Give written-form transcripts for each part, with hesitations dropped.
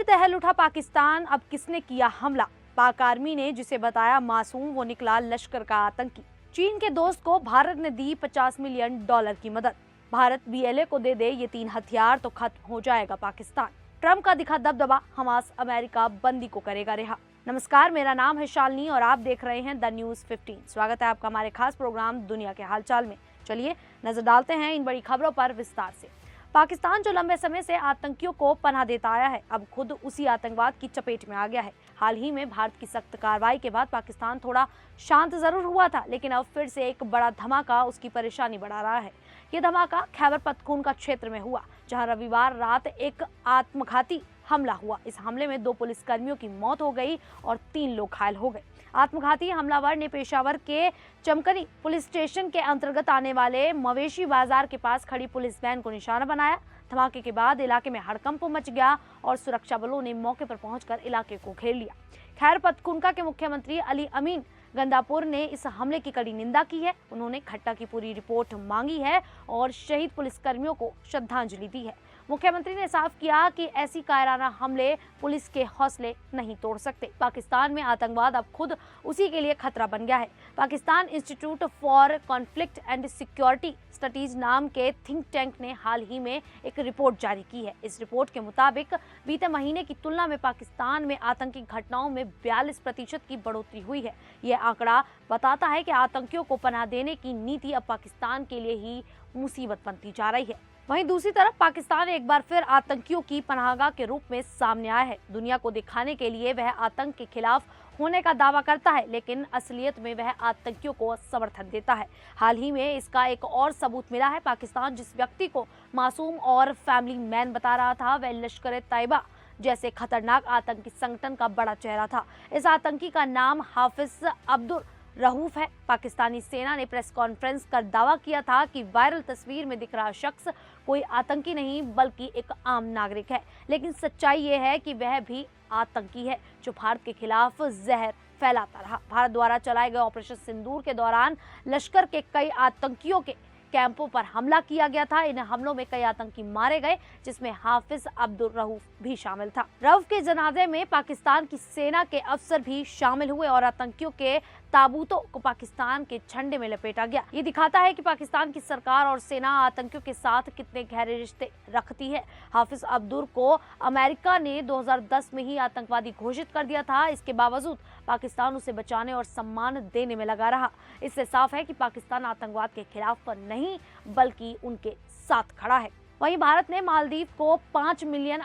दहल उठा पाकिस्तान, अब किसने किया हमला? पाक आर्मी ने जिसे बताया मासूम, वो निकला लश्कर का आतंकी। चीन के दोस्त को भारत ने दी $50 मिलियन की मदद। भारत बीएलए को दे दे ये 3 हथियार तो खत्म हो जाएगा पाकिस्तान। ट्रंप का दिखा दबदबा, हमास अमेरिका बंदी को करेगा रिहा। नमस्कार, मेरा नाम है शालिनी और आप देख रहे हैं द न्यूज 15। स्वागत है आपका हमारे खास प्रोग्राम दुनिया के हालचाल में। चलिए नजर डालते हैं इन बड़ी खबरों पर विस्तार से। पाकिस्तान जो लंबे समय से आतंकियों को पनाह देता आया है, अब खुद उसी आतंकवाद की चपेट में आ गया है। हाल ही में भारत की सख्त कार्रवाई के बाद पाकिस्तान थोड़ा शांत जरूर हुआ था, लेकिन अब फिर से एक बड़ा धमाका उसकी परेशानी बढ़ा रहा है। ये धमाका खैबर पख्तूनख्वा क्षेत्र में हुआ, जहां रविवार रात एक आत्मघाती हमला हुआ। इस हमले में 2 पुलिसकर्मियों की मौत हो गई और 3 लोग घायल हो गए। आत्मघाती हमलावर ने पेशावर के चमकनी पुलिस स्टेशन के अंतर्गत आने वाले मवेशी बाजार के पास खड़ी पुलिस वैन को निशाना बनाया। धमाके के बाद इलाके में हड़कंप मच गया और सुरक्षा बलों ने मौके पर पहुंचकर इलाके को घेर लिया। खैबर पख्तूनख्वा के मुख्यमंत्री अली अमीन गंदापुर ने इस हमले की कड़ी निंदा की है। उन्होंने घटना की पूरी रिपोर्ट मांगी है और शहीद पुलिसकर्मियों को श्रद्धांजलि दी है। मुख्यमंत्री ने साफ किया कि ऐसी कायराना हमले पुलिस के हौसले नहीं तोड़ सकते। पाकिस्तान में आतंकवाद अब खुद उसी के लिए खतरा बन गया है। Pakistan institute for conflict and security studies नाम के थिंक टैंक ने हाल ही में एक रिपोर्ट जारी की है। इस रिपोर्ट के मुताबिक बीते महीने की तुलना में पाकिस्तान में आतंकी घटनाओं में 42% की बढ़ोतरी हुई है। यह आंकड़ा बताता है कि आतंकियों को पनाह देने की नीति अब पाकिस्तान के लिए ही मुसीबत बनती जा रही है। वहीं दूसरी तरफ पाकिस्तान एक बार फिर आतंकियों की पनाहगाह के रूप में सामने आया है। दुनिया को दिखाने के लिए वह आतंक के खिलाफ होने का दावा करता है, लेकिन असलियत में वह आतंकियों को समर्थन देता है। हाल ही में इसका एक और सबूत मिला है। पाकिस्तान जिस व्यक्ति को मासूम और फैमिली मैन बता रहा था, वह लश्कर-ए-तैयबा जैसे खतरनाक आतंकी संगठन का बड़ा चेहरा था। इस आतंकी का नाम हाफिज अब्दुल रऊफ है। पाकिस्तानी सेना ने प्रेस कॉन्फ्रेंस कर दावा किया था कि वायरल तस्वीर में दिख रहा शख्स कोई आतंकी नहीं बल्कि एक आम नागरिक है, लेकिन सच्चाई ये है कि वह भी आतंकी है जो भारत के खिलाफ जहर फैलाता रहा। भारत द्वारा चलाए गए ऑपरेशन सिंदूर के दौरान लश्कर के कई आतंकियों के कैंपों पर हमला किया गया था। इन हमलों में कई आतंकी मारे गए, जिसमें हाफिज अब्दुल रऊफ भी शामिल था। रऊफ के जनाजे में पाकिस्तान की सेना के अफसर भी शामिल हुए और आतंकियों के ताबूतों को पाकिस्तान के झंडे में लपेटा गया। ये दिखाता है कि पाकिस्तान की सरकार और सेना आतंकियों के साथ कितने गहरे रिश्ते रखती है। हाफिज अब्दुल को अमेरिका ने 2010 में ही आतंकवादी घोषित कर दिया था। इसके बावजूद पाकिस्तान उसे बचाने और सम्मान देने में लगा रहा। इससे साफ है कि पाकिस्तान आतंकवाद के खिलाफ नहीं बल्कि उनके साथ खड़ा है। वहीं भारत ने मालदीव को $5 मिलियन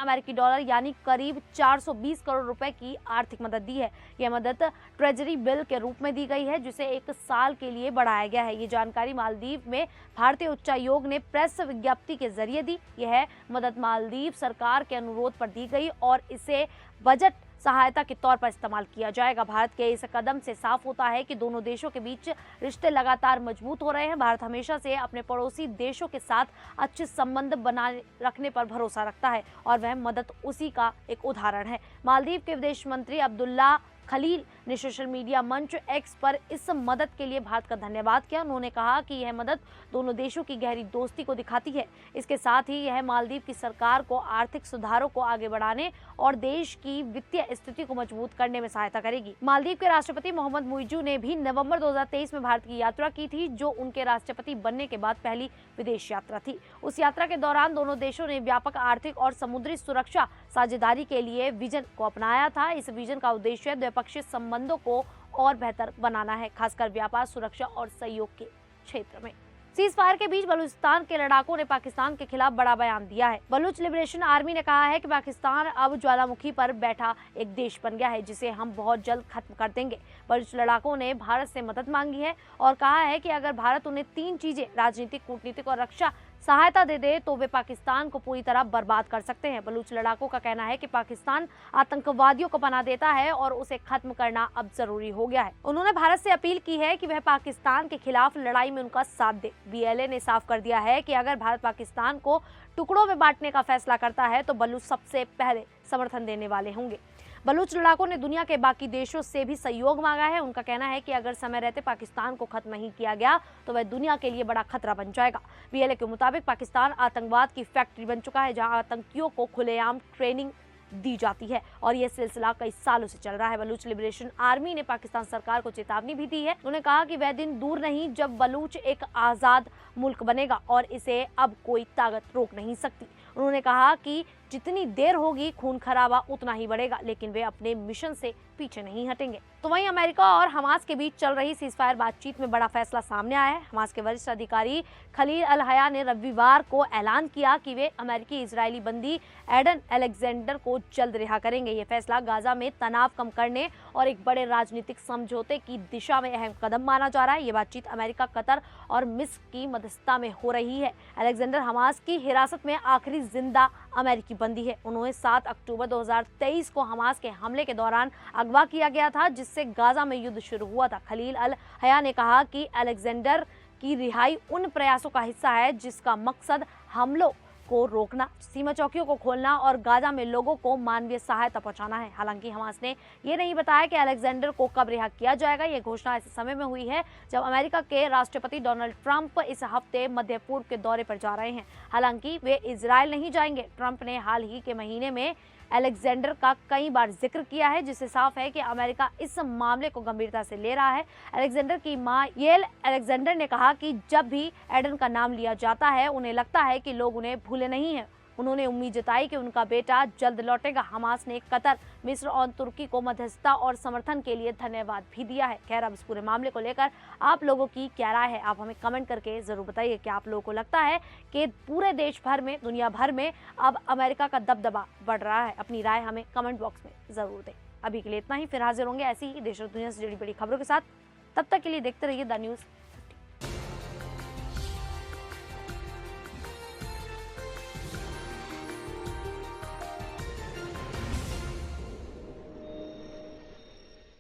यानी करीब 420 करोड़ रुपए की आर्थिक मदद दी है। यह मदद ट्रेजरी बिल के रूप में दी गई है, जिसे 1 साल के लिए बढ़ाया गया है। ये जानकारी मालदीव में भारतीय उच्चायोग ने प्रेस विज्ञप्ति के जरिए दी। यह मदद मालदीव सरकार के अनुरोध पर दी गई और इसे बजट सहायता के तौर पर इस्तेमाल किया जाएगा। भारत के इस कदम से साफ होता है कि दोनों देशों के बीच रिश्ते लगातार मजबूत हो रहे हैं। भारत हमेशा से अपने पड़ोसी देशों के साथ अच्छे संबंध बनाए रखने पर भरोसा रखता है और वह मदद उसी का एक उदाहरण है। मालदीव के विदेश मंत्री अब्दुल्ला खलील ने सोशल मीडिया मंच एक्स पर इस मदद के लिए भारत का धन्यवाद किया। उन्होंने कहा कि यह मदद दोनों देशों की गहरी दोस्ती को दिखाती है। इसके साथ ही यह मालदीव की सरकार को आर्थिक सुधारों को आगे बढ़ाने और देश की वित्तीय स्थिति को मजबूत करने में सहायता करेगी। मालदीव के राष्ट्रपति मोहम्मद मुइज़ू ने भी नवंबर 2023 में भारत की यात्रा की थी, जो उनके राष्ट्रपति बनने के बाद पहली विदेश यात्रा थी। उस यात्रा के दौरान दोनों देशों ने व्यापक आर्थिक और समुद्री सुरक्षा साझेदारी के लिए विजन को अपनाया था। इस विजन का उद्देश्य द्विपक्षीय संबंधों को और बेहतर बनाना है, खासकर व्यापार, सुरक्षा और सहयोग के क्षेत्र में। सीज फायर के बीच बलूचिस्तान के लड़ाकों ने पाकिस्तान के खिलाफ बड़ा बयान दिया है। बलूच लिबरेशन आर्मी ने कहा है कि पाकिस्तान अब ज्वालामुखी पर बैठा एक देश बन गया है, जिसे हम बहुत जल्द खत्म कर देंगे। बलूच लड़ाकों ने भारत से मदद मांगी है और कहा है कि अगर भारत उन्हें 3 चीजें राजनीतिक, कूटनीतिक और रक्षा सहायता दे दे तो वे पाकिस्तान को पूरी तरह बर्बाद कर सकते हैं। बलूच लड़ाकों का कहना है कि पाकिस्तान आतंकवादियों को पनाह देता है और उसे खत्म करना अब जरूरी हो गया है। उन्होंने भारत से अपील की है कि वह पाकिस्तान के खिलाफ लड़ाई में उनका साथ दे। बीएलए ने साफ कर दिया है कि अगर भारत पाकिस्तान को टुकड़ों में बांटने का फैसला करता है तो बलूच सबसे पहले समर्थन देने वाले होंगे। बलूच लड़ाकों ने दुनिया के बाकी देशों से भी सहयोग मांगा है। उनका कहना है कि अगर समय रहते पाकिस्तान को खत्म नहीं किया गया तो वह दुनिया के लिए बड़ा खतरा बन जाएगा। बीएलए के मुताबिक पाकिस्तान आतंकवाद की फैक्ट्री बन चुका है, जहां आतंकियों को खुलेआम ट्रेनिंग दी जाती है और यह सिलसिला कई सालों से चल रहा है। बलूच लिबरेशन आर्मी ने पाकिस्तान सरकार को चेतावनी भी दी है। उन्होंने कहा कि वह दिन दूर नहीं जब बलूच एक आजाद मुल्क बनेगा और इसे अब कोई ताकत रोक नहीं सकती। उन्होंने कहा कि जितनी देर होगी खून खराबा उतना ही बढ़ेगा, लेकिन वे अपने मिशन से पीछे नहीं हटेंगे। तो वहीं अमेरिका और हमास के बीच चल रही सीजफायर बातचीत में बड़ा फैसला सामने आया है। हमास के वरिष्ठ अधिकारी खलील अल हया ने रविवार को ऐलान किया कि वे अमेरिकी इजरायली बंदी एडन अलेक्जेंडर को जल्द रिहा करेंगे। ये फैसला गाजा में तनाव कम करने और एक बड़े राजनीतिक समझौते की दिशा में अहम कदम माना जा रहा है। ये बातचीत अमेरिका, कतर और मिस्र की मध्यस्थता में हो रही है। अलेक्जेंडर हमास की हिरासत में आखिरी जिंदा अमेरिकी बंदी है। उन्हें 7 अक्टूबर 2023 को हमास के हमले के दौरान अगवा किया गया था, जिससे गाजा में युद्ध शुरू हुआ था। खलील अल हया ने कहा कि अलेक्जेंडर की रिहाई उन प्रयासों का हिस्सा है जिसका मकसद हमलों को रोकना, सीमा चौकियों को खोलना और गाजा में लोगों को मानवीय सहायता पहुंचाना है। हालांकि हमास ने ये नहीं बताया कि अलेक्जेंडर को कब रिहा किया जाएगा। ये घोषणा ऐसे समय में हुई है जब अमेरिका के राष्ट्रपति डोनाल्ड ट्रंप इस हफ्ते मध्य पूर्व के दौरे पर जा रहे हैं। हालांकि वे इजरायल नहीं जाएंगे। ट्रंप ने हाल ही के महीने में अलेक्जेंडर का कई बार जिक्र किया है, जिससे साफ है कि अमेरिका इस मामले को गंभीरता से ले रहा है। अलेक्जेंडर की मां येल अलेक्जेंडर ने कहा कि जब भी एडन का नाम लिया जाता है उन्हें लगता है कि लोग उन्हें भूले नहीं हैं। उन्होंने उम्मीद जताई कि उनका बेटा जल्द लौटेगा। हमास ने कतर, मिस्र और तुर्की को मध्यस्थता और समर्थन के लिए धन्यवाद भी दिया है। खैर, अब इस पूरे मामले को लेकर आप लोगों की क्या राय है, आप हमें कमेंट करके जरूर बताइए। क्या आप लोगों को लगता है कि पूरे देश भर में, दुनिया भर में अब अमेरिका का दबदबा बढ़ रहा है? अपनी राय हमें कमेंट बॉक्स में जरूर दें। अभी के लिए इतना ही, फिर हाजिर होंगे ऐसी ही देश और दुनिया से जुड़ी बड़ी खबरों के साथ। तब तक के लिए देखते रहिए द न्यूज़।